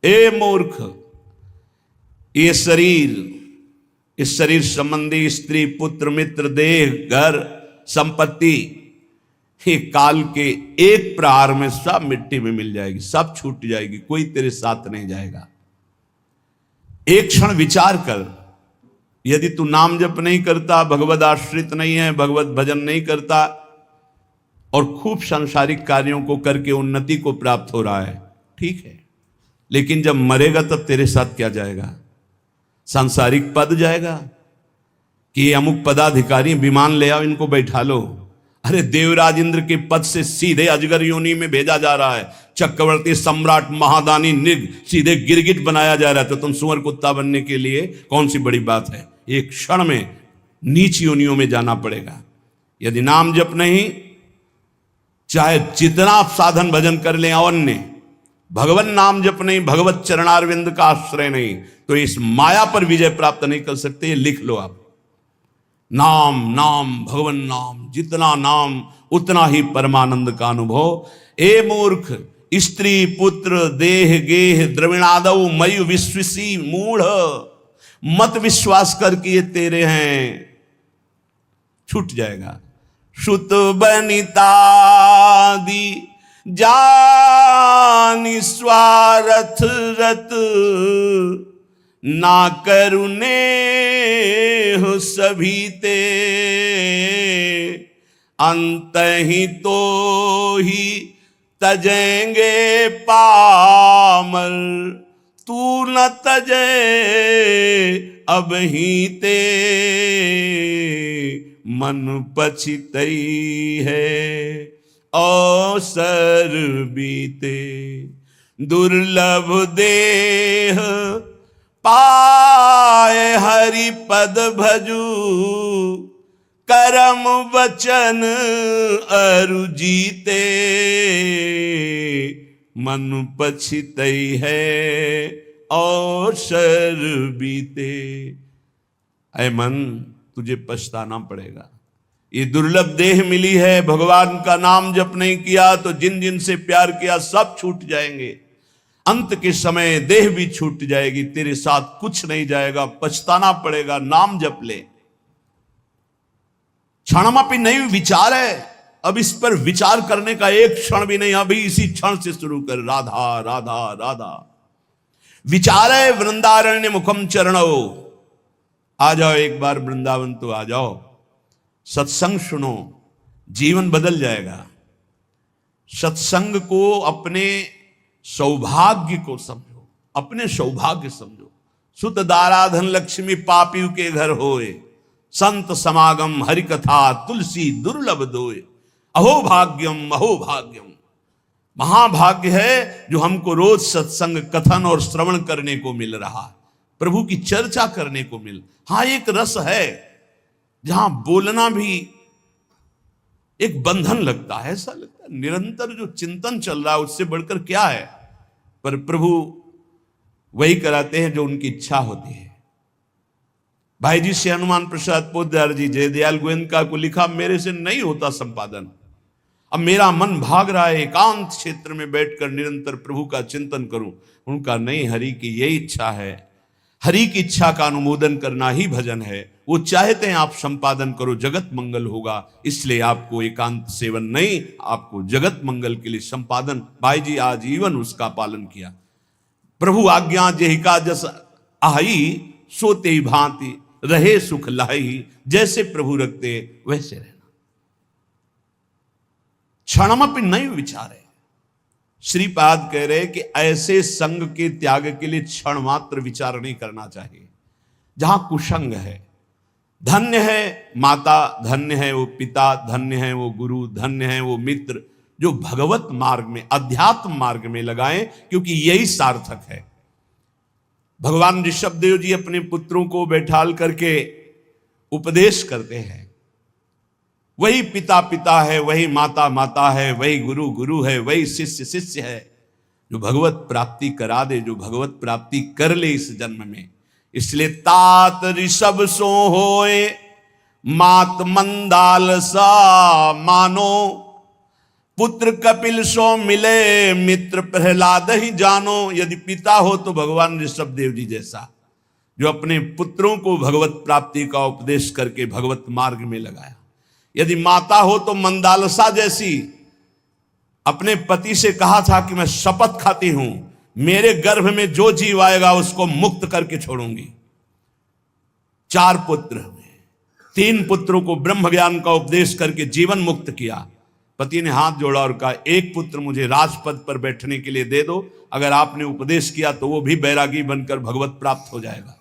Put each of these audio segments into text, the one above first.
ए मूर्ख, ये शरीर, इस शरीर संबंधी स्त्री पुत्र मित्र देह घर संपत्ति, ये काल के एक प्रहार में सब मिट्टी में मिल जाएगी, सब छूट जाएगी, कोई तेरे साथ नहीं जाएगा। एक क्षण विचार कर, यदि तू नाम जप नहीं करता, भगवद आश्रित नहीं है, भगवत भजन नहीं करता और खूब सांसारिक कार्यों को करके उन्नति को प्राप्त हो रहा है, ठीक है, लेकिन जब मरेगा तब तेरे साथ क्या जाएगा? सांसारिक पद जाएगा कि अमुक पदाधिकारी विमान ले आओ, इनको बैठा लो। अरे देवराज इंद्र के पद से सीधे अजगर योनि में भेजा जा रहा है, चक्रवर्ती सम्राट महादानी निग सीधे गिरगिट बनाया जा रहा है, तो तुम सुअर कुत्ता बनने के लिए कौन सी बड़ी बात है? एक क्षण में नीच योनियों में जाना पड़ेगा। यदि नाम जप नहीं, चाहे जितना आप साधन भजन कर लें, अन्य भगवान नाम जप नहीं, भगवत चरणारविंद का आश्रय नहीं, तो इस माया पर विजय प्राप्त नहीं कर सकते। लिख लो आप, नाम नाम भगवान नाम, जितना नाम उतना ही परमानंद का अनुभव। ए मूर्ख, स्त्री पुत्र देह गेह द्रविणादौ मयु विश्वसी मूढ़, मत विश्वास कर कि ये तेरे हैं, छूट जाएगा। श्रुत बनितादि जानि स्वार्थ रत, ना करुणे हो सभी ते, अंत ही तो ही तजेंगे पामर, तू न तजे अब ही ते, मन पछितई है अवसर बीते, दुर्लभ देह पाए हरि पद भजू, करम वचन अरु जीते, मन पछितई है अवसर बीते। ऐ मन, तुझे पछताना पड़ेगा। ये दुर्लभ देह मिली है, भगवान का नाम जप नहीं किया तो जिन जिन से प्यार किया सब छूट जाएंगे, अंत के समय देह भी छूट जाएगी, तेरे साथ कुछ नहीं जाएगा, पछताना पड़ेगा। नाम जप ले। क्षणमपि नहीं विचार है, अब इस पर विचार करने का एक क्षण भी नहीं, अभी इसी क्षण से शुरू कर। राधा राधा राधा विचार है, वृंदारण्य मुखम चरणो। आ जाओ एक बार वृंदावन तो आ जाओ, सत्संग सुनो, जीवन बदल जाएगा। सत्संग को अपने सौभाग्य को समझो, अपने सौभाग्य समझो। सुत दारा धन लक्ष्मी पापियों के घर होए, संत समागम हरि कथा तुलसी दुर्लभ दोए। अहो भाग्यम अहो भाग्यम, महाभाग्य है जो हमको रोज सत्संग कथन और श्रवण करने को मिल रहा है, प्रभु की चर्चा करने को मिल। हाँ, एक रस है जहां बोलना भी एक बंधन लगता है, ऐसा लगता है निरंतर जो चिंतन चल रहा है उससे बढ़कर क्या है, पर प्रभु वही कराते हैं जो उनकी इच्छा होती है। भाई जी से हनुमान प्रसाद पोद्दार जी जयदयाल गोयनका को लिखा, मेरे से नहीं होता संपादन, अब मेरा मन भाग रहा है एकांत क्षेत्र में बैठकर निरंतर प्रभु का चिंतन करूं। उनका नहीं, हरि की यही इच्छा है, हरि की इच्छा का अनुमोदन करना ही भजन है। वो चाहते हैं आप संपादन करो, जगत मंगल होगा, इसलिए आपको एकांत सेवन नहीं, आपको जगत मंगल के लिए संपादन। भाई जी आजीवन उसका पालन किया। प्रभु आज्ञा जेहिका जस आई, सोते ही भांति रहे सुख लाही, जैसे प्रभु रखते वैसे रहना। क्षणमपि नहीं विचार है। श्रीपाद कह रहे कि ऐसे संग के त्याग के लिए क्षण मात्र विचार नहीं करना चाहिए। जहां कुसंग है, धन्य है माता, धन्य है वो पिता, धन्य है वो गुरु, धन्य है वो मित्र जो भगवत मार्ग में, अध्यात्म मार्ग में लगाएं, क्योंकि यही सार्थक है। भगवान ऋषभदेव जी अपने पुत्रों को बैठाल करके उपदेश करते हैं। वही पिता पिता है, वही माता माता है, वही गुरु गुरु है, वही शिष्य शिष्य है, जो भगवत प्राप्ति करा दे, जो भगवत प्राप्ति कर ले इस जन्म में। इसलिए तात ऋषभ सो होए, मात मंदाल सा मानो, पुत्र कपिल सो मिले मित्र प्रहलाद ही जानो। यदि पिता हो तो भगवान ऋषभ देव जी जैसा, जो अपने पुत्रों को भगवत प्राप्ति का उपदेश करके भगवत मार्ग में लगाया। यदि माता हो तो मंदालसा जैसी, अपने पति से कहा था कि मैं शपथ खाती हूं मेरे गर्भ में जो जीव आएगा उसको मुक्त करके छोड़ूंगी। 4 पुत्र हुए, 3 पुत्रों को ब्रह्म ज्ञान का उपदेश करके जीवन मुक्त किया। पति ने हाथ जोड़ा और कहा, एक पुत्र मुझे राजपद पर बैठने के लिए दे दो, अगर आपने उपदेश किया तो वो भी बैरागी बनकर भगवत प्राप्त हो जाएगा।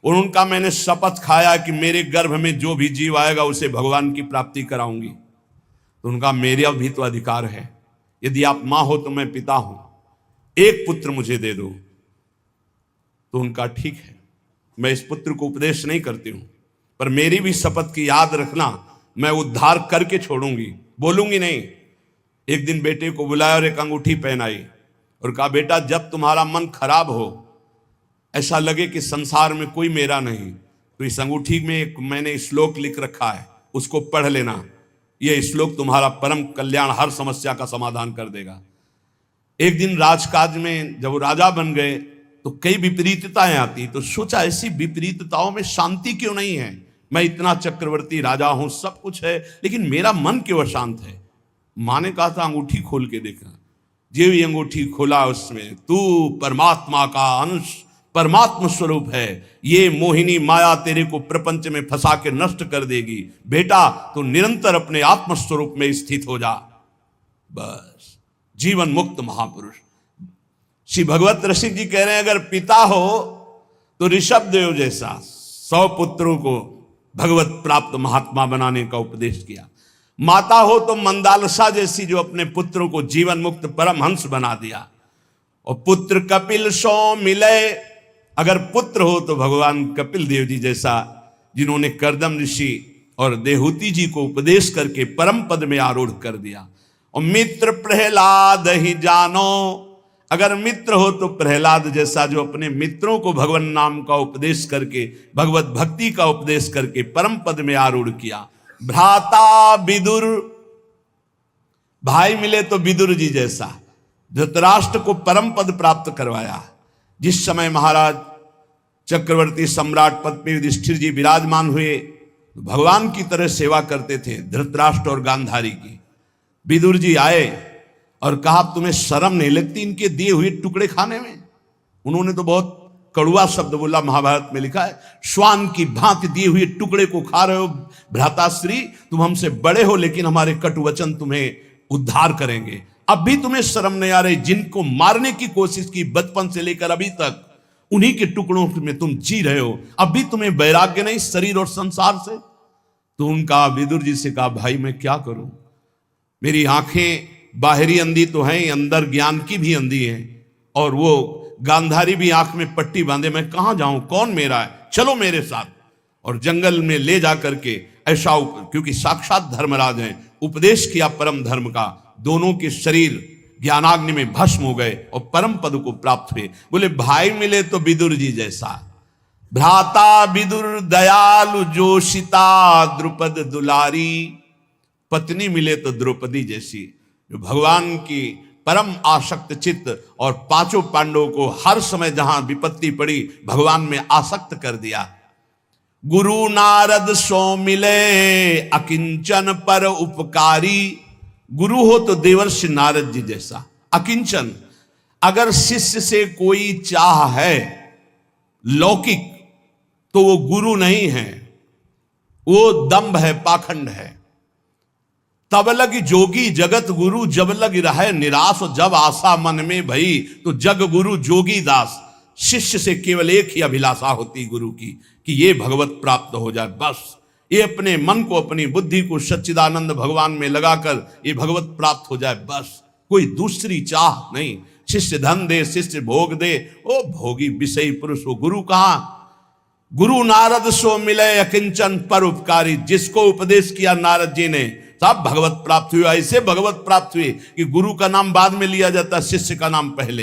और उनका मैंने शपथ खाया कि मेरे गर्भ में जो भी जीव आएगा उसे भगवान की प्राप्ति कराऊंगी। तो उनका मेरा भी तो अधिकार है, यदि आप मां हो तो मैं पिता हूं, एक पुत्र मुझे दे दो। तो उनका ठीक है, मैं इस पुत्र को उपदेश नहीं करती हूं, पर मेरी भी शपथ की याद रखना, मैं उद्धार करके छोड़ूंगी, बोलूंगी नहीं। एक दिन बेटे को बुलाया और एक अंगूठी पहनाई और कहा, बेटा जब तुम्हारा मन खराब हो, ऐसा लगे कि संसार में कोई मेरा नहीं, तो इस अंगूठी में एक मैंने श्लोक लिख रखा है, उसको पढ़ लेना। यह श्लोक तुम्हारा परम कल्याण, हर समस्या का समाधान कर देगा। एक दिन राजकाज में जब वो राजा बन गए तो कई विपरीतताएं आती, तो सोचा ऐसी विपरीतताओं में शांति क्यों नहीं है। मैं इतना चक्रवर्ती राजा हूं, सब कुछ है, लेकिन मेरा मन क्यों अशांत है। मां ने कहा था अंगूठी खोल के देखना। जो ये अंगूठी खोला उसमें तू परमात्मा का अंश, परमात्मा स्वरूप है, ये मोहिनी माया तेरे को प्रपंच में फंसा के नष्ट कर देगी। बेटा तो निरंतर अपने आत्म स्वरूप में स्थित हो जा, बस जीवन मुक्त महापुरुष। श्री भगवत रसिक जी कह रहे हैं, अगर पिता हो तो ऋषभ देव जैसा 100 पुत्रों को भगवत प्राप्त महात्मा बनाने का उपदेश किया। माता हो तो मंदालसा जैसी, जो अपने पुत्रों को जीवन मुक्त परमहंस बना दिया। और पुत्र कपिल सो मिले, अगर पुत्र हो तो भगवान कपिल देव जी जैसा, जिन्होंने कर्दम ऋषि और देहूति जी को उपदेश करके परम पद में आरूढ़ कर दिया। और मित्र प्रहलाद ही जानो, अगर मित्र हो तो प्रहलाद जैसा, जो अपने मित्रों को भगवान नाम का उपदेश करके, भगवत भक्ति का उपदेश करके परम पद में आरूढ़ किया। भ्राता विदुर, भाई मिले तो विदुर जी जैसा, धृतराष्ट्र को परम पद प्राप्त करवाया। जिस समय महाराज चक्रवर्ती सम्राट पद पे युधिष्ठिर जी विराजमान हुए, भगवान की तरह सेवा करते थे धृतराष्ट्र और गांधारी की। विदुर जी आए और कहा, तुम्हें शर्म नहीं लगती इनके दिए हुए टुकड़े खाने में। उन्होंने तो बहुत कड़ुआ शब्द बोला, महाभारत में लिखा है, श्वान की भांति दिए हुए टुकड़े को खा रहे हो भ्राताश्री, तुम हमसे बड़े हो लेकिन हमारे कटु वचन तुम्हें उद्धार करेंगे। अब भी तुम्हें शर्म नहीं आ रही, जिनको मारने की कोशिश की बचपन से लेकर अभी तक, उन्हीं के टुकड़ों में तुम जी रहे हो, अब भी तुम्हें वैराग्य नहीं शरीर और संसार से। तो उनका विदुर जी से कहा, भाई मैं क्या करूं, मेरी आंखें बाहरी अंधी तो हैं, अंदर ज्ञान की भी अंधी हैं, और वो गांधारी भी आंख में पट्टी बांधे, मैं कहां जाऊं, कौन मेरा है, चलो मेरे साथ। और जंगल में ले जा करके ऐसा, क्योंकि साक्षात धर्मराज हैं, उपदेश किया परम धर्म का। दोनों के शरीर ज्ञानाग्नि में भस्म हो गए और परम पद को प्राप्त हुए। बोले भाई मिले तो विदुर जी जैसा, भ्राता विदुर दयालु जोशिता द्रुपद दुलारी, पत्नी मिले तो द्रौपदी जैसी, जो भगवान की परम आसक्त चित्त और 5 पांडवों को हर समय जहां विपत्ति पड़ी भगवान में आसक्त कर दिया। गुरु नारद सो मिले अकिंचन पर उपकारी, गुरु हो तो देवर्षि नारद जी जैसा, अकिंचन। अगर शिष्य से कोई चाह है लौकिक तो वो गुरु नहीं है, वो दंभ है, पाखंड है। तब लग जोगी जगत गुरु, जब लग रहे निराश, जब आशा मन में भई तो जग गुरु जोगी दास। शिष्य से केवल एक ही अभिलाषा होती गुरु की, कि ये भगवत प्राप्त हो जाए, बस ये अपने मन को, अपनी बुद्धि को सच्चिदानंद भगवान में लगाकर ये भगवत प्राप्त हो जाए, बस कोई दूसरी चाह नहीं। शिष्य धन दे, शिष्य भोग दे, ओ भोगी विषयी पुरुष हो गुरु कहां। गुरु नारद सो मिले अकिंचन पर उपकारी, जिसको उपदेश किया नारद जी ने सब भगवत प्राप्त हुआ। ऐसे भगवत प्राप्त हुए कि गुरु का नाम बाद में लिया जाता, शिष्य का नाम पहले।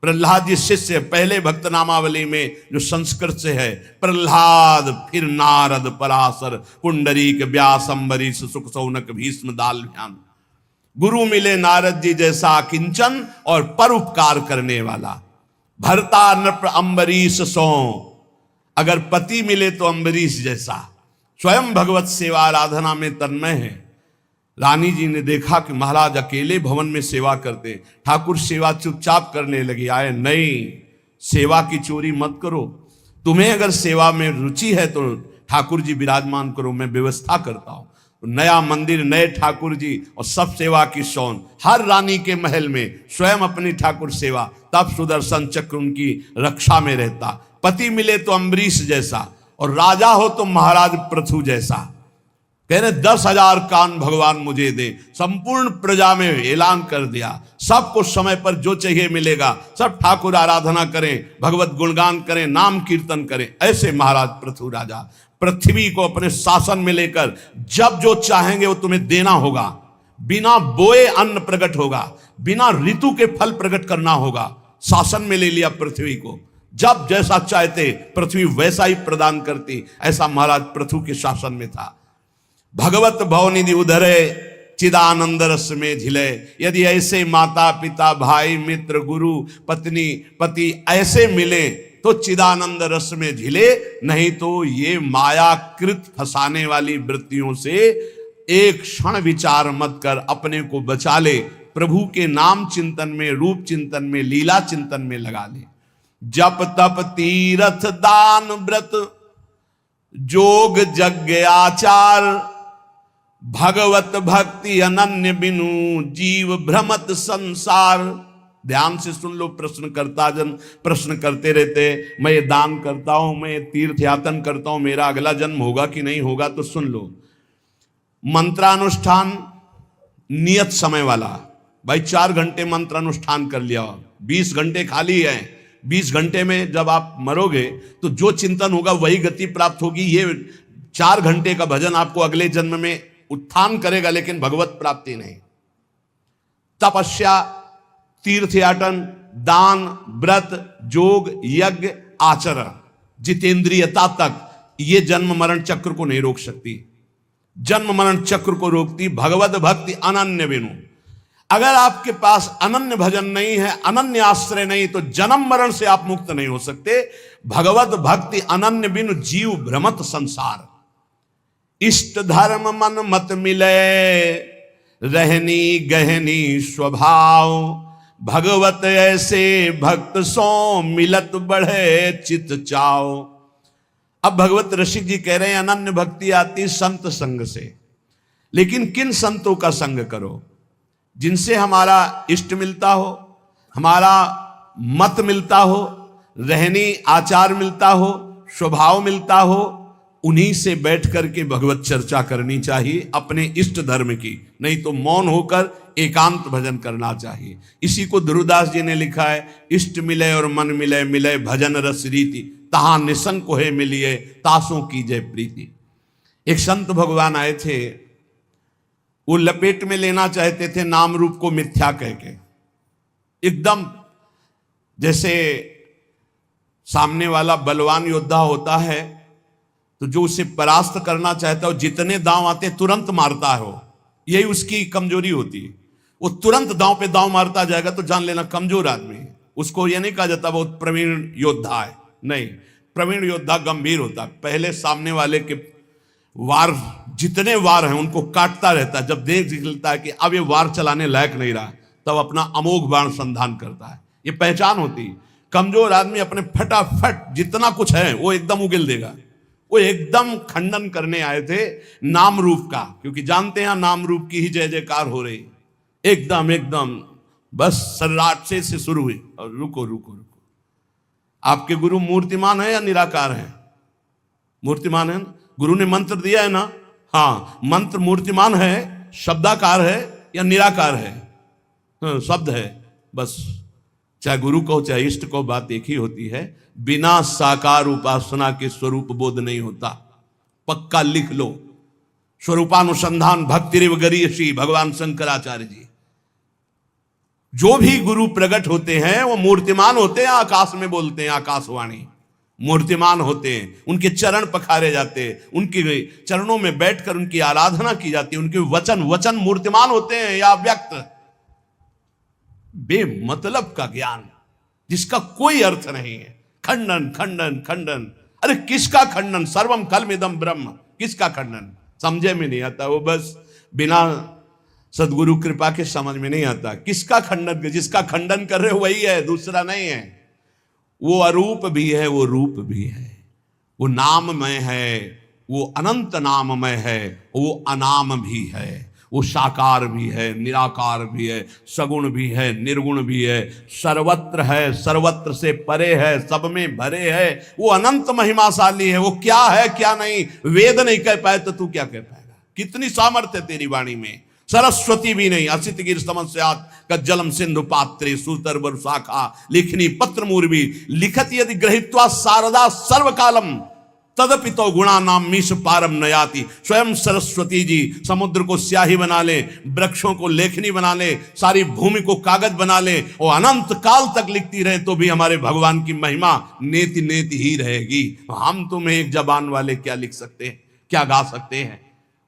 प्रहलाद जी शिष्य पहले भक्त नामावली में जो संस्कृत से है, प्रहलाद, फिर नारद, पराशर, पुंडरीक, व्यास, अम्बरीश, सुख, सौनक, भीष्म, दालभ्यान। गुरु मिले नारद जी जैसा किंचन और परोपकार करने वाला। भरता नृप अम्बरीश सो, अगर पति मिले तो अम्बरीश जैसा। स्वयं भगवत सेवा आराधना में तन्मय है। रानी जी ने देखा कि महाराज अकेले भवन में सेवा करते, ठाकुर सेवा चुपचाप करने लगी। आए, नहीं, सेवा की चोरी मत करो। तुम्हें अगर सेवा में रुचि है तो ठाकुर जी विराजमान करो, मैं व्यवस्था करता हूं। नया मंदिर, नए ठाकुर जी और सब सेवा की शौन। हर रानी के महल में स्वयं अपनी ठाकुर सेवा, तब सुदर्शन चक्र उनकी रक्षा में रहता। पति मिले तो अम्बरीश जैसा और राजा हो तो महाराज पृथु जैसा। कह रहे 10,000 कान भगवान मुझे दे। संपूर्ण प्रजा में ऐलान कर दिया, सबको समय पर जो चाहिए मिलेगा। सब ठाकुर आराधना करें, भगवत गुणगान करें, नाम कीर्तन करें। ऐसे महाराज पृथु राजा पृथ्वी को अपने शासन में लेकर जब जो चाहेंगे वो तुम्हें देना होगा। बिना बोए अन्न प्रकट होगा, बिना ऋतु के फल प्रकट करना होगा। शासन में ले लिया पृथ्वी को, जब जैसा चाहते पृथ्वी वैसा ही प्रदान करती। ऐसा महाराज पृथु के शासन में था। भगवत भवनिधि उधरे चिदानंद रस में झिले। यदि ऐसे माता पिता भाई मित्र गुरु पत्नी पति ऐसे मिले तो चिदानंद रस में झिले, नहीं तो ये मायाकृत फंसाने वाली वृत्तियों से एक क्षण विचार मत कर अपने को बचा ले। प्रभु के नाम चिंतन में, रूप चिंतन में, लीला चिंतन में लगा ले। जप तप तीर्थ दान व्रत जोग यज्ञ आचार, भगवत भक्ति अनन्य बिनु जीव भ्रमत संसार। ध्यान से सुन लो, प्रश्नकर्ता जन प्रश्न करते रहते, मैं ये दान करता हूं, मैं ये तीर्थ यातन करता हूं, मेरा अगला जन्म होगा कि नहीं होगा? तो सुन लो, मंत्रानुष्ठान नियत समय वाला। भाई 4 घंटे मंत्रानुष्ठान कर लिया, 20 घंटे खाली है। 20 घंटे में जब आप मरोगे तो जो चिंतन होगा वही गति प्राप्त होगी। ये 4 घंटे का भजन आपको अगले जन्म में उत्थान करेगा, लेकिन भगवत प्राप्ति नहीं। तपस्या, तीर्थयाटन, दान, व्रत, जोग, यज्ञ, आचरण, जितेंद्रियता तक ये जन्म मरण चक्र को नहीं रोक सकती। जन्म मरण चक्र को रोकती भगवत भक्ति अनन्य बिनु। अगर आपके पास अनन्य भजन नहीं है, अनन्य आश्रय नहीं, तो जन्म मरण से आप मुक्त नहीं हो सकते। भगवत भक्ति अनन्य बिनु जीव भ्रमत संसार। इष्ट धर्म मन मत मिले, रहनी गहनी स्वभाव, भगवत ऐसे भक्त सो मिलत बढ़े चित चाओ। अब भगवत रसिक जी कह रहे हैं अनन्य भक्ति आती संत संग से, लेकिन किन संतों का संग करो? जिनसे हमारा इष्ट मिलता हो, हमारा मत मिलता हो, रहनी आचार मिलता हो, स्वभाव मिलता हो, उन्हीं से बैठ करके भगवत चर्चा करनी चाहिए अपने इष्ट धर्म की। नहीं तो मौन होकर एकांत भजन करना चाहिए। इसी को ध्रुवदास जी ने लिखा है, इष्ट मिले और मन मिले, मिले भजन रस रीति, तहां निसंक होए मिलिए, तासों की जय प्रीति। एक संत भगवान आए थे, वो लपेट में लेना चाहते थे नाम रूप को मिथ्या कह के। एकदम जैसे सामने वाला बलवान योद्धा होता है तो जो उसे परास्त करना चाहता है, जितने दांव आते तुरंत मारता है। वो यही उसकी कमजोरी होती है। वो तुरंत दांव पे दांव मारता जाएगा तो जान लेना कमजोर आदमी है। उसको ये नहीं कहा जाता बहुत प्रवीण योद्धा है, नहीं। प्रवीण योद्धा गंभीर होता है, पहले सामने वाले के वार, जितने वार हैं उनको काटता रहता है। जब देख निकलता है कि अब ये वार चलाने लायक नहीं रहा, तब अपना अमोघ बाण संधान करता है। ये पहचान होती है। कमजोर आदमी अपने फटाफट जितना कुछ है वो एकदम उगिल देगा। वो एकदम खंडन करने आए थे नाम रूप का, क्योंकि जानते हैं नाम रूप की ही जय जयकार हो रही। एकदम एकदम बस सर्राट से शुरू हुई। और रुको रुको रुको, आपके गुरु मूर्तिमान है या निराकार है? मूर्तिमान है ना? गुरु ने मंत्र दिया है ना? हाँ, मंत्र मूर्तिमान है, शब्दाकार है या निराकार है? हाँ, शब्द है बस। चाहे गुरु को चाहे इष्ट को, बात एक ही होती है। बिना साकार उपासना के स्वरूप बोध नहीं होता। पक्का लिख लो। स्वरूपानुसंधान भक्ति रेव गरीयसी, भगवान शंकराचार्य जी। जो भी गुरु प्रकट होते हैं वो मूर्तिमान होते हैं, आकाश में बोलते हैं, आकाशवाणी। मूर्तिमान होते हैं, उनके चरण पखारे जाते हैं, उनके चरणों में बैठकर उनकी आराधना की जाती है, उनके वचन मूर्तिमान होते हैं या व्यक्त। बेमतलब का ज्ञान जिसका कोई अर्थ नहीं है, खंडन खंडन खंडन। अरे किसका खंडन? सर्वम कलमिदम ब्रह्म, किसका खंडन? समझे में नहीं आता, वो बस बिना सदगुरु कृपा के समझ में नहीं आता। किसका खंडन? जिसका खंडन कर रहे हो वही है, दूसरा नहीं है। वो अरूप भी है, वो रूप भी है, वो नाममय है, वो अनंत नाममय है, वो अनाम भी है, वो साकार भी है, निराकार भी है, सगुण भी है, निर्गुण भी है, सर्वत्र है, सर्वत्र से परे है, सब में भरे है, वो अनंत महिमाशाली है। वो क्या है क्या नहीं वेद नहीं कह पाए तो तू क्या कह पाएगा? कितनी सामर्थ्य है तेरी वाणी में। सरस्वती भी नहीं, असित गिर समस्यात कज्जलम सिंधु पात्रे सूतर शाखा लिखनी पत्र मूर्वी लिखत यदि ग्रहित्वा शारदा सर्वकालम तदपि तो गुणा नाम मीश पारम नयाति। स्वयं सरस्वती जी समुद्र को स्याही बना ले, वृक्षों को लेखनी बना ले, सारी भूमि को कागज बना ले और अनंत काल तक लिखती रहे तो भी हमारे भगवान की महिमा नेति नेति ही रहेगी। हम तुम्हें एक जबान वाले क्या लिख सकते हैं, क्या गा सकते हैं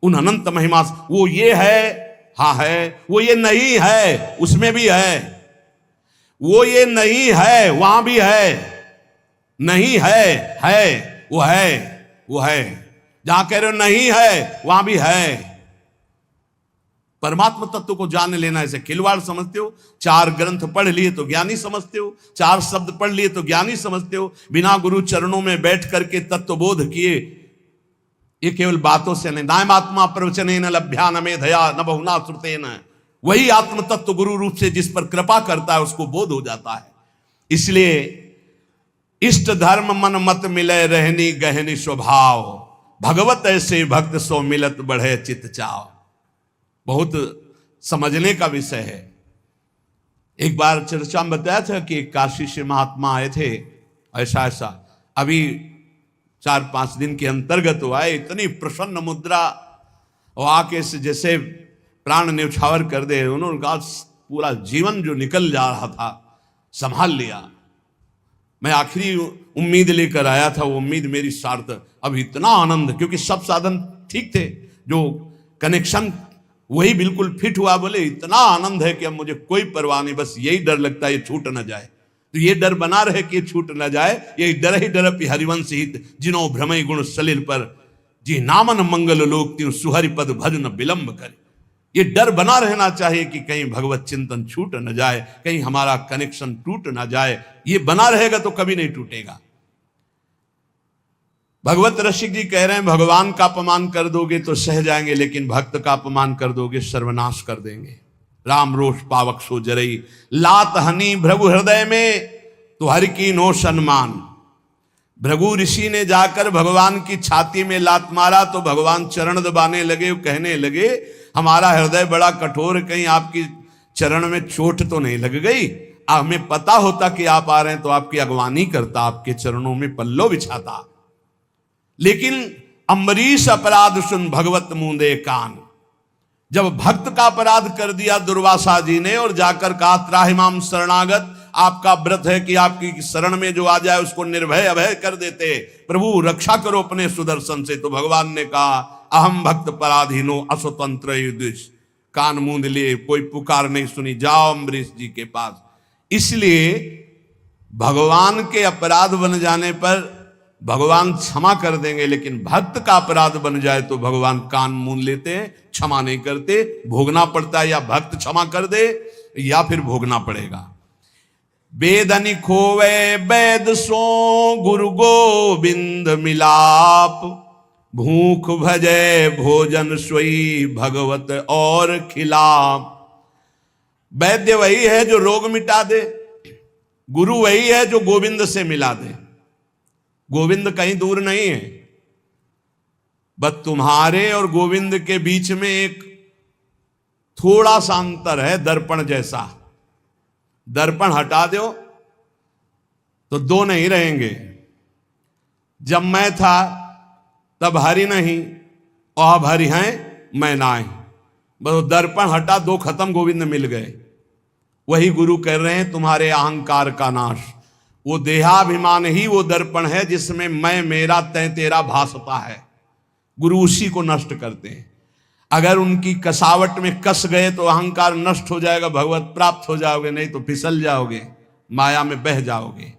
उन अनंत महिमा? वो ये है, हाँ है, वो ये नहीं है, उसमें भी है, वो ये नहीं है, वहां भी है, नहीं है, वो है, वो है। जहां कह रहे हो नहीं है वहां भी है। परमात्मा तत्व को जान लेना ऐसे खिलवाड़ समझते हो? 4 ग्रंथ पढ़ लिए तो ज्ञानी समझते हो, 4 शब्द पढ़ लिए तो ज्ञानी समझते हो, बिना गुरु चरणों में बैठ करके तत्वबोध किए ये केवल बातों से नहीं। नायम आत्मा प्रवचने न लभ्या न मेधया न बहुना श्रुते न। वही आत्म तत्व गुरु रूप से जिस पर कृपा करता है उसको बोध हो जाता है। इसलिए इष्ट धर्म मन मत मिले रहनी गहनी स्वभाव, भगवत ऐसे भक्त सो मिलत बढ़े चित चाव। बहुत समझने का विषय है। एक बार चर्चा में बताया था कि काशी से महात्मा आए थे, ऐसा ऐसा अभी 4-5 दिन के अंतर्गत वो आए, इतनी प्रसन्न मुद्रा और आके से जैसे प्राण न्यौछावर कर दे। उन्होंने कहा पूरा जीवन जो निकल जा रहा था संभाल लिया। मैं आखिरी उम्मीद लेकर आया था, वो उम्मीद मेरी सार्थक। अब इतना आनंद, क्योंकि सब साधन ठीक थे, जो कनेक्शन वही बिल्कुल फिट हुआ। बोले इतना आनंद है कि अब मुझे कोई परवाह नहीं, बस यही डर लगता है ये छूट न जाए। तो ये डर बना रहे कि छूट न जाए, ये डर ही डर हरिवंश हित जिनो भ्रमय गुण सलिल पर जी नामन मंगल लोक त्यों सुहरि पद भजन विलंब करे। ये डर बना रहना चाहिए कि कहीं भगवत चिंतन छूट न जाए, कहीं हमारा कनेक्शन टूट न जाए। ये बना रहेगा तो कभी नहीं टूटेगा। भगवत रसिक जी कह रहे हैं भगवान का अपमान कर दोगे तो सह जाएंगे, लेकिन भक्त का अपमान कर दोगे सर्वनाश कर देंगे। राम रोष पावक सो जरई लात हनी भृगु हृदय में तो हर की नो सम्मान। भृगु ऋषि ने जाकर भगवान की छाती में लात मारा तो भगवान चरण दबाने लगे, कहने लगे हमारा हृदय बड़ा कठोर, कहीं आपकी चरण में चोट तो नहीं लग गई? हमें पता होता कि आप आ रहे हैं तो आपकी अगवानी करता, आपके चरणों में पल्लो बिछाता। लेकिन अम्बरीश अपराध सुन भगवत मुंदे कान। जब भक्त का अपराध कर दिया दुर्वासा जी ने और जाकर कहा त्राहिमाम शरणागत, आपका व्रत है कि आपकी शरण में जो आ जाए उसको निर्भय अभय कर देते, प्रभु रक्षा करो अपने सुदर्शन से। तो भगवान ने कहा अहम भक्त पराधीनो अस्वतंत्र युधिष्ठ। कान मूंद लिए, कोई पुकार नहीं सुनी, जाओ अम्बरीश जी के पास। इसलिए भगवान के अपराध बन जाने पर भगवान क्षमा कर देंगे, लेकिन भक्त का अपराध बन जाए तो भगवान कान मूंद लेते हैं, क्षमा नहीं करते। भोगना पड़ता है, या भक्त क्षमा कर दे या फिर भोगना पड़ेगा। वेदनि खोवे वेद सो गुरु गोविंद मिलाप, भूख भजे भोजन सोई भगवत और खिलाप। वैद्य वही है जो रोग मिटा दे, गुरु वही है जो गोविंद से मिला दे। गोविंद कहीं दूर नहीं है, बस तुम्हारे और गोविंद के बीच में एक थोड़ा सा अंतर है, दर्पण जैसा। दर्पण हटा दो तो दो नहीं रहेंगे। जब मैं था तब हरि नहीं और अब हरि हैं मैं नाहीं। बस दर्पण हटा, दो खत्म, गोविंद मिल गए। वही गुरु कह रहे हैं तुम्हारे अहंकार का नाश, वो देहाभिमान ही वो दर्पण है जिसमें मैं मेरा तय तेरा भासता है। गुरु उसी को नष्ट करते हैं। अगर उनकी कसावट में कस गए तो अहंकार नष्ट हो जाएगा, भगवत प्राप्त हो जाओगे, नहीं तो फिसल जाओगे, माया में बह जाओगे।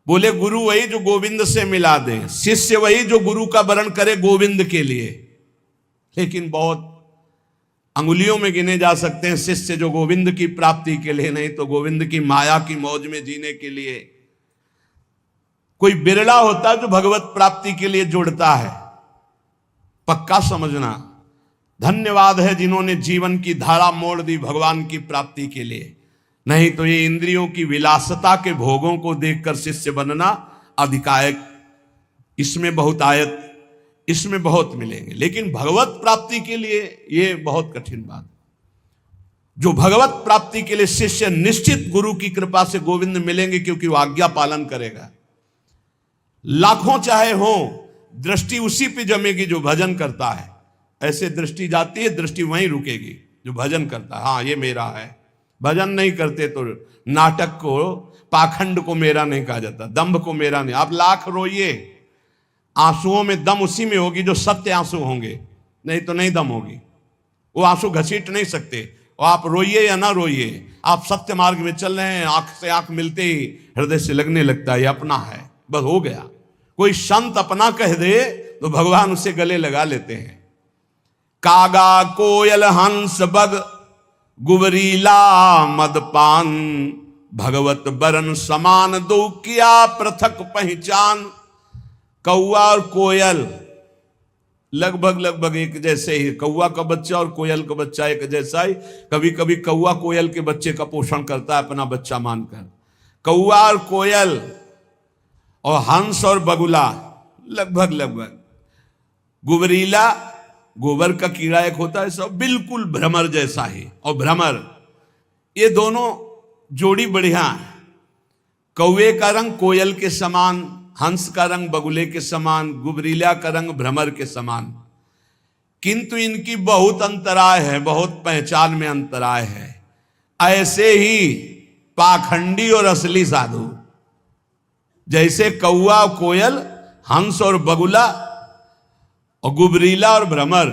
बोले गुरु वही जो गोविंद से मिला दे, शिष्य वही जो गुरु का वरण करे गोविंद के लिए। लेकिन बहुत अंगुलियों में गिने जा सकते हैं शिष्य जो गोविंद की प्राप्ति के लिए, नहीं तो गोविंद की माया की मौज में जीने के लिए। कोई बिरला होता है जो भगवत प्राप्ति के लिए जुड़ता है। पक्का समझना, धन्यवाद है जिन्होंने जीवन की धारा मोड़ दी भगवान की प्राप्ति के लिए। नहीं तो ये इंद्रियों की विलासता के भोगों को देखकर शिष्य बनना अधिकायक, इसमें बहुत आयत, इसमें बहुत मिलेंगे। लेकिन भगवत प्राप्ति के लिए ये बहुत कठिन बात। जो भगवत प्राप्ति के लिए शिष्य निश्चित गुरु की कृपा से गोविंद मिलेंगे, क्योंकि वो आज्ञा पालन करेगा। लाखों चाहे हो, दृष्टि उसी पे जमेगी जो भजन करता है। ऐसे दृष्टि जाती है, दृष्टि वहीं रुकेगी जो भजन करता है। हाँ ये मेरा है। भजन नहीं करते तो नाटक को, पाखंड को मेरा नहीं कहा जाता, दंभ को मेरा नहीं। आप लाख रोइए, आंसुओं में दम उसी में होगी जो सत्य आंसू होंगे, नहीं तो नहीं दम होगी। वो आंसू घसीट नहीं सकते। और आप रोइए या ना रोइए, आप सत्य मार्ग में चल रहे हैं, आंख से आंख मिलते ही हृदय से लगने लगता है ये अपना है, बस हो गया। कोई संत अपना कह दे तो भगवान उसे गले लगा लेते हैं। कागा कोयल हंस बग गुबरीला मदपान, भगवत बरन समान दो किया पृथक पहचान। कौआ और कोयल लगभग एक जैसे ही, कौआ का बच्चा और कोयल का बच्चा एक जैसा ही। कभी कभी कौआ कोयल के बच्चे का पोषण करता है अपना बच्चा मानकर। कौआ और कोयल और हंस और बगुला लगभग। गुबरीला, गोबर का कीड़ा एक होता है, सब बिल्कुल भ्रमर जैसा ही। और भ्रमर, ये दोनों जोड़ी बढ़िया है। कौवे का रंग कोयल के समान, हंस का रंग बगुले के समान, गुबरीला का रंग भ्रमर के समान। किंतु इनकी बहुत अंतराय है, बहुत पहचान में अंतराय है। ऐसे ही पाखंडी और असली साधु, जैसे कौआ और कोयल, हंस और बगुला और गुबरीला और भ्रमर,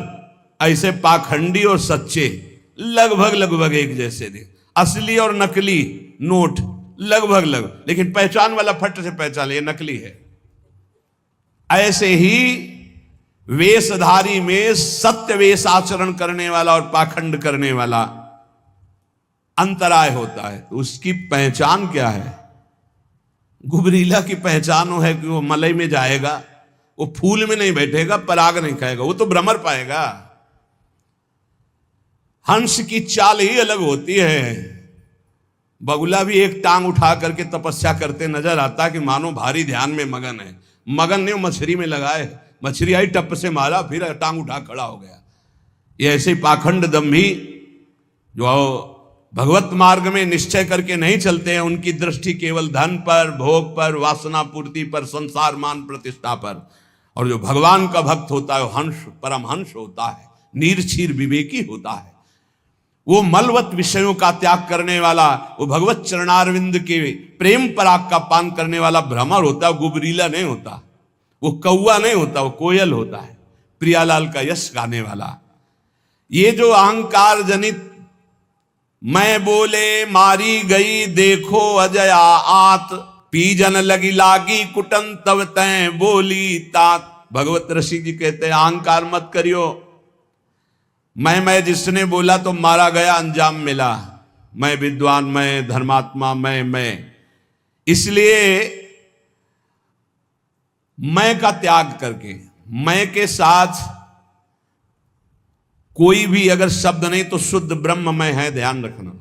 ऐसे पाखंडी और सच्चे लगभग एक जैसे थे। असली और नकली नोट लगभग, लेकिन पहचान वाला फट से पहचान ये नकली है। ऐसे ही वेशधारी में सत्य वेश आचरण करने वाला और पाखंड करने वाला अंतराय होता है। तो उसकी पहचान क्या है? गुबरीला की पहचान वो है कि वो मलई में जाएगा, वो फूल में नहीं बैठेगा, पराग नहीं खाएगा, वो तो भ्रमर पाएगा। हंस की चाल ही अलग होती है। बगुला भी एक टांग उठा करके तपस्या करते नजर आता है कि मानो भारी ध्यान में मगन है। मगन नहीं, मछली में लगाए, मछली आई टप से मारा, फिर टांग उठा खड़ा हो गया। ये ऐसे पाखंड दम्भी जो भगवत मार्ग में निश्चय करके नहीं चलते हैं, उनकी दृष्टि केवल धन पर, भोग पर, वासना पूर्ति पर, संसार मान प्रतिष्ठा पर। और जो भगवान का भक्त होता है वो हंस, परमहंस होता है, नीरछीर विवेकी होता है। वो मलवत विषयों का त्याग करने वाला, वो भगवत चरणारविंद के प्रेम पराग का पान करने वाला भ्रमर होता है। गुबरीला नहीं होता, वो कौआ नहीं होता, वो कोयल होता है, प्रियालाल का यश गाने वाला। ये जो अहंकार जनित मैं बोले मारी गई देखो अजया आत, पीजन लगी लागी कुटन तब तय बोली तात। भगवत ऋषि जी कहते हैं अहंकार मत करियो। मैं जिसने बोला तो मारा गया, अंजाम मिला। मैं विद्वान, मैं धर्मात्मा, मैं। इसलिए मैं का त्याग करके, मैं के साथ कोई भी अगर शब्द नहीं तो शुद्ध ब्रह्म में है, ध्यान रखना।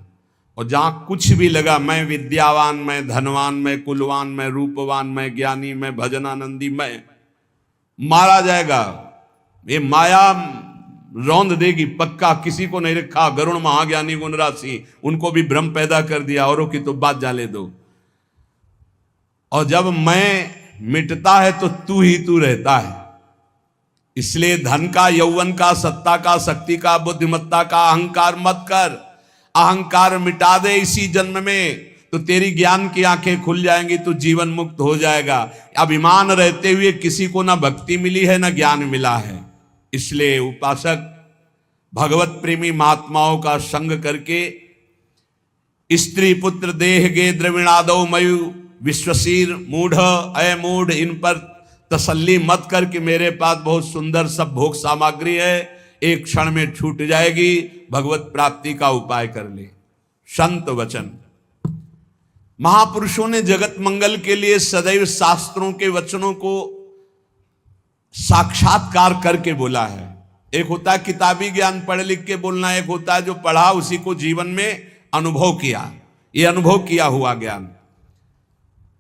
और जहां कुछ भी लगा, मैं विद्यावान, मैं धनवान, मैं कुलवान, मैं रूपवान, मैं ज्ञानी, मैं भजनानंदी, मैं, मारा जाएगा। ये माया रौंद देगी पक्का। किसी को नहीं रखा, गरुण महाज्ञानी गुण राशि, उनको भी भ्रम पैदा कर दिया, औरों की तो बात जाले दो। और जब मैं मिटता है तो तू ही तू रहता है। इसलिए धन का, यौवन का, सत्ता का, शक्ति का, बुद्धिमत्ता का अहंकार मत कर। अहंकार मिटा दे इसी जन्म में तो तेरी ज्ञान की आंखें खुल जाएंगी, तो जीवन मुक्त हो जाएगा। अभिमान रहते हुए किसी को ना भक्ति मिली है ना ज्ञान मिला है। इसलिए उपासक भगवत प्रेमी महात्माओं का संग करके स्त्री पुत्र देह गे द्रविणादो मयु विश्वसीर मूढ़ अय मूढ़, इन पर तसल्ली मत कर कि मेरे पास बहुत सुंदर सब भोग सामग्री है, एक क्षण में छूट जाएगी, भगवत प्राप्ति का उपाय कर ले। संत वचन। महापुरुषों ने जगत मंगल के लिए सदैव शास्त्रों के वचनों को साक्षात्कार करके बोला है। एक होता है किताबी ज्ञान पढ़ लिख के बोलना, एक होता है जो पढ़ा उसी को जीवन में अनुभव किया, ये अनुभव किया हुआ ज्ञान।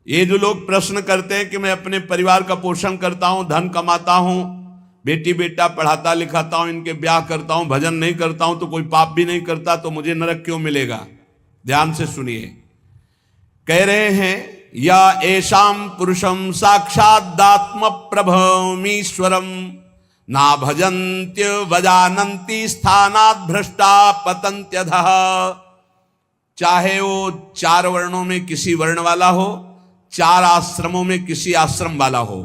ये जो लोग प्रश्न करते हैं कि मैं अपने परिवार का पोषण करता हूं, धन कमाता हूं, बेटी बेटा पढ़ाता लिखाता हूं, इनके ब्याह करता हूं, भजन नहीं करता हूं, तो कोई पाप भी नहीं करता, तो मुझे नरक क्यों मिलेगा? ध्यान से सुनिए। कह रहे हैं या एषाम पुरुषम साक्षादात्म प्रभमीश्वरम ना भजन्त्य वजानन्ति स्थानात् भ्रष्टा पतन्त्यधः। चाहे वो 4 वर्णों में किसी वर्ण वाला हो, 4 आश्रमों में किसी आश्रम वाला हो,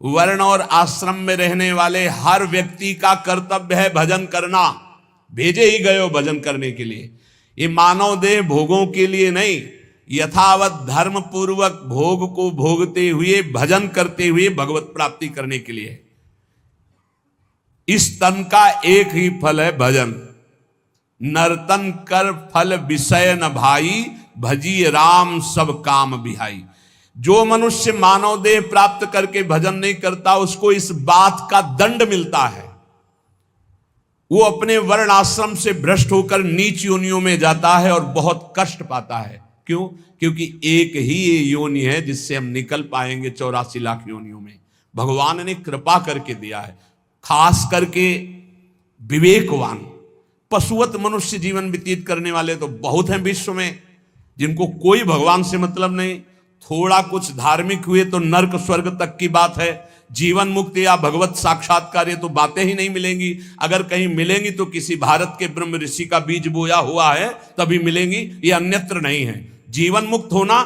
वर्ण और आश्रम में रहने वाले हर व्यक्ति का कर्तव्य है भजन करना। भेजे ही गए हो भजन करने के लिए। ये मानव देह भोगों के लिए नहीं, यथावत धर्म पूर्वक भोग को भोगते हुए भजन करते हुए भगवत प्राप्ति करने के लिए। इस तन का एक ही फल है भजन। नर्तन कर फल विषय न भाई, भजी राम सब काम बिहाई। जो मनुष्य मानव देह प्राप्त करके भजन नहीं करता, उसको इस बात का दंड मिलता है, वो अपने वर्ण आश्रम से भ्रष्ट होकर नीच योनियों में जाता है और बहुत कष्ट पाता है। क्यों? क्योंकि एक ही ये योनि है जिससे हम निकल पाएंगे 84 लाख योनियों में। भगवान ने कृपा करके दिया है। खास करके विवेकवान पशुवत मनुष्य जीवन व्यतीत करने वाले तो बहुत हैं विश्व में, जिनको कोई भगवान से मतलब नहीं। थोड़ा कुछ धार्मिक हुए तो नर्क स्वर्ग तक की बात है। जीवन मुक्ति या भगवत साक्षात्कार ये तो बातें ही नहीं मिलेंगी। अगर कहीं मिलेंगी तो किसी भारत के ब्रह्म ऋषि का बीज बोया हुआ है तभी मिलेंगी, ये अन्यत्र नहीं है। जीवन मुक्त होना,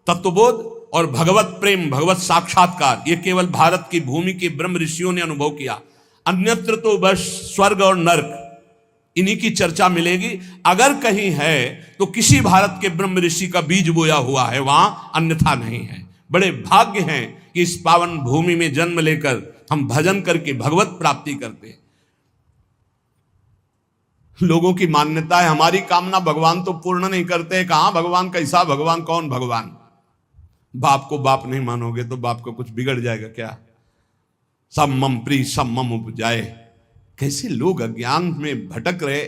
तत्वबोध और भगवत प्रेम, भगवत साक्षात्कार, ये केवल भारत की भूमि के ब्रह्म ऋषियों ने अनुभव किया। अन्यत्र तो बस स्वर्ग और नर्क, इन्हीं की चर्चा मिलेगी। अगर कहीं है तो किसी भारत के ब्रह्म ऋषि का बीज बोया हुआ है, वहां अन्यथा नहीं है। बड़े भाग्य हैं कि इस पावन भूमि में जन्म लेकर हम भजन करके भगवत प्राप्ति करते हैं। लोगों की मान्यता है हमारी कामना भगवान तो पूर्ण नहीं करते। कहां भगवान, कैसा भगवान, कौन भगवान? बाप को बाप नहीं मानोगे तो बाप को कुछ बिगड़ जाएगा क्या? सब मम प्री सब मम उपजाए। कैसे लोग अज्ञान में भटक रहे।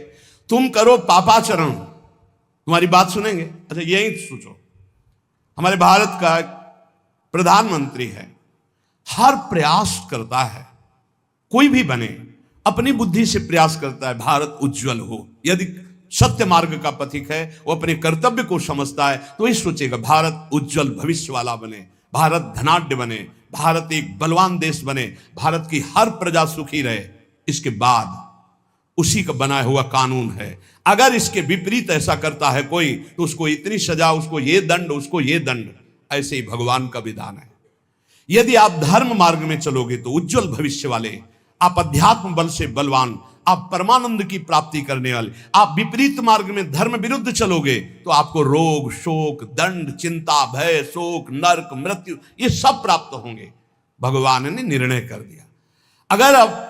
तुम करो पापाचरण, तुम्हारी बात सुनेंगे। अच्छा यही सोचो, हमारे भारत का प्रधानमंत्री है, हर प्रयास करता है, कोई भी बने अपनी बुद्धि से प्रयास करता है भारत उज्जवल हो। यदि सत्य मार्ग का पथिक है, वो अपने कर्तव्य को समझता है, तो ही सोचेगा भारत उज्जवल भविष्य वाला बने, भारत धनाढ्य बने, भारत एक बलवान देश बने, भारत की हर प्रजा सुखी रहे। इसके बाद उसी का बनाया हुआ कानून है। अगर इसके विपरीत ऐसा करता है कोई, तो उसको इतनी सजा, उसको ये दंड, उसको ये दंड। ऐसे ही भगवान का विधान है। यदि आप धर्म मार्ग में चलोगे तो उज्जवल भविष्य वाले, आप अध्यात्म बल से बलवान, आप परमानंद की प्राप्ति करने वाले। आप विपरीत मार्ग में धर्म विरुद्ध चलोगे तो आपको रोग, शोक, दंड, चिंता, भय, शोक, नरक, मृत्यु, ये सब प्राप्त होंगे। भगवान ने निर्णय कर दिया। अगर अब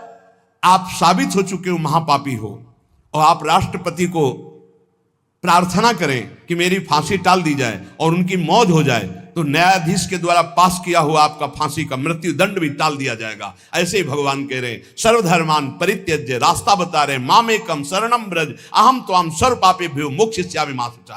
आप साबित हो चुके हो महापापी हो और आप राष्ट्रपति को प्रार्थना करें कि मेरी फांसी टाल दी जाए और उनकी मौत हो जाए, तो न्यायाधीश के द्वारा पास किया हुआ आपका फांसी का मृत्यु दंड भी टाल दिया जाएगा। ऐसे ही भगवान कह रहे हैं, सर्वधर्मान परित्यज्य, रास्ता बता रहे, मामेकम शरणम ब्रज, अहम त्वाम सर्व पापेभ्यो मोक्षयिष्यामि मा शुचा।